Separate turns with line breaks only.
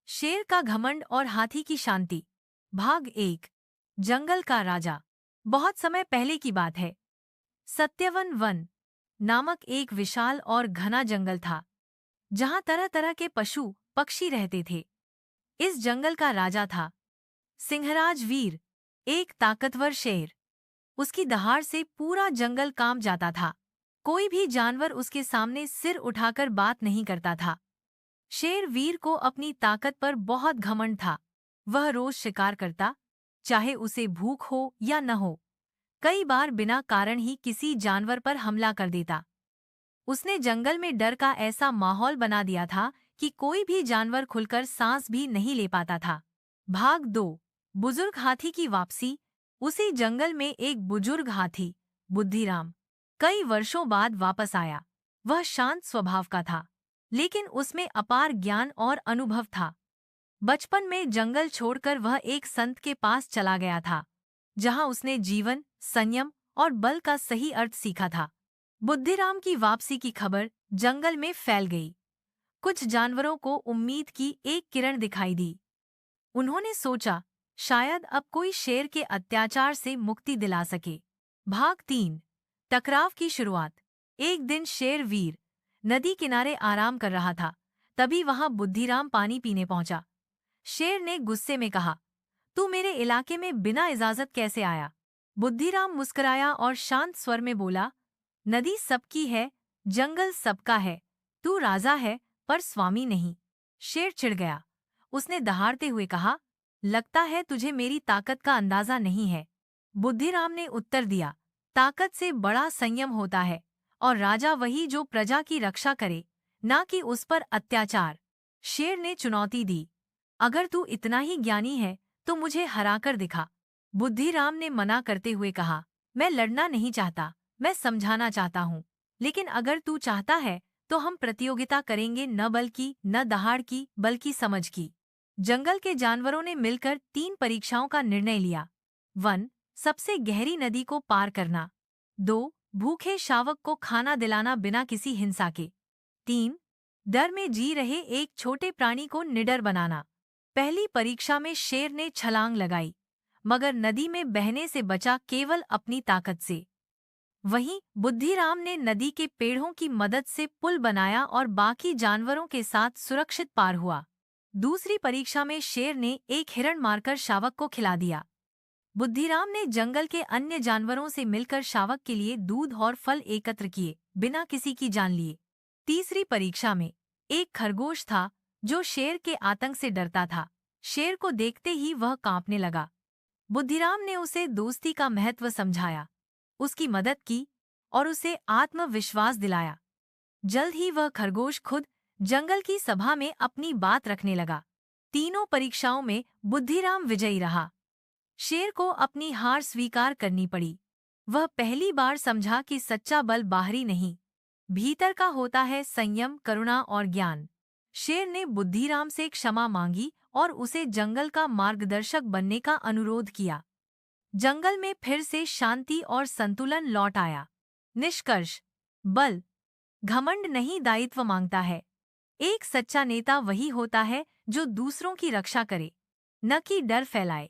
शेर का घमंड और हाथी की शांति। भाग 1। जंगल का राजा। बहुत समय पहले की बात है। सत्यवन वन नामक एक विशाल और घना जंगल था, जहां तरह तरह के पशु पक्षी रहते थे। इस जंगल का राजा था सिंहराज वीर, एक ताकतवर शेर। उसकी दहाड़ से पूरा जंगल कांप जाता था। कोई भी जानवर उसके सामने सिर उठाकर बात नहीं करता था। शेर वीर को अपनी ताकत पर बहुत घमंड था। वह रोज शिकार करता, चाहे उसे भूख हो या न हो। कई बार बिना कारण ही किसी जानवर पर हमला कर देता। उसने जंगल में डर का ऐसा माहौल बना दिया था कि कोई भी जानवर खुलकर सांस भी नहीं ले पाता था। भाग 2। बुजुर्ग हाथी की वापसी। उसी जंगल में एक बुजुर्ग हाथी, बुद्धिराम, कई वर्षों बाद वापस आया। वह शांत स्वभाव का था, लेकिन उसमें अपार ज्ञान और अनुभव था। बचपन में जंगल छोड़कर वह एक संत के पास चला गया था, जहां उसने जीवन, संयम और बल का सही अर्थ सीखा था। बुद्धिराम की वापसी की खबर जंगल में फैल गई। कुछ जानवरों को उम्मीद की एक किरण दिखाई दी। उन्होंने सोचा, शायद अब कोई शेर के अत्याचार से मुक्ति दिला सके। भाग 3। टकराव की शुरुआत। एक दिन शेर वीर नदी किनारे आराम कर रहा था। तभी वहां बुद्धिराम पानी पीने पहुंचा। शेर ने गुस्से में कहा, तू मेरे इलाके में बिना इजाजत कैसे आया? बुद्धिराम मुस्कुराया और शांत स्वर में बोला, नदी सबकी है, जंगल सबका है। तू राजा है, पर स्वामी नहीं। शेर चिढ़ गया। उसने दहाड़ते हुए कहा, लगता है तुझे मेरी ताकत का अंदाजा नहीं है। बुद्धिराम ने उत्तर दिया, ताकत से बड़ा संयम होता है, और राजा वही जो प्रजा की रक्षा करे, ना कि उस पर अत्याचार। शेर ने चुनौती दी, अगर तू इतना ही ज्ञानी है तो मुझे हराकर दिखा। बुद्धिराम ने मना करते हुए कहा, मैं लड़ना नहीं चाहता, मैं समझाना चाहता हूँ। लेकिन अगर तू चाहता है तो हम प्रतियोगिता करेंगे, न बल की, न दहाड़ की, बल्कि समझ की। जंगल के जानवरों ने मिलकर 3 परीक्षाओं का निर्णय लिया। 1। सबसे गहरी नदी को पार करना। 2। भूखे शावक को खाना दिलाना बिना किसी हिंसा के। 3। डर में जी रहे एक छोटे प्राणी को निडर बनाना। पहली परीक्षा में शेर ने छलांग लगाई, मगर नदी में बहने से बचा केवल अपनी ताकत से। वहीं बुद्धिराम ने नदी के पेड़ों की मदद से पुल बनाया और बाकी जानवरों के साथ सुरक्षित पार हुआ। दूसरी परीक्षा में शेर ने एक हिरण मारकर शावक को खिला दिया। बुद्धिराम ने जंगल के अन्य जानवरों से मिलकर शावक के लिए दूध और फल एकत्र किए, बिना किसी की जान लिए। तीसरी परीक्षा में एक खरगोश था जो शेर के आतंक से डरता था। शेर को देखते ही वह कांपने लगा। बुद्धिराम ने उसे दोस्ती का महत्व समझाया, उसकी मदद की और उसे आत्मविश्वास दिलाया। जल्द ही वह खरगोश खुद जंगल की सभा में अपनी बात रखने लगा। तीनों परीक्षाओं में बुद्धिराम विजयी रहा। शेर को अपनी हार स्वीकार करनी पड़ी। वह पहली बार समझा कि सच्चा बल बाहरी नहीं, भीतर का होता है, संयम, करुणा और ज्ञान। शेर ने बुद्धिराम से क्षमा मांगी और उसे जंगल का मार्गदर्शक बनने का अनुरोध किया। जंगल में फिर से शांति और संतुलन लौट आया। निष्कर्ष, बल, घमंड नहीं, दायित्व मांगता है। एक सच्चा नेता वही होता है जो दूसरों की रक्षा करे, न कि डर फैलाए।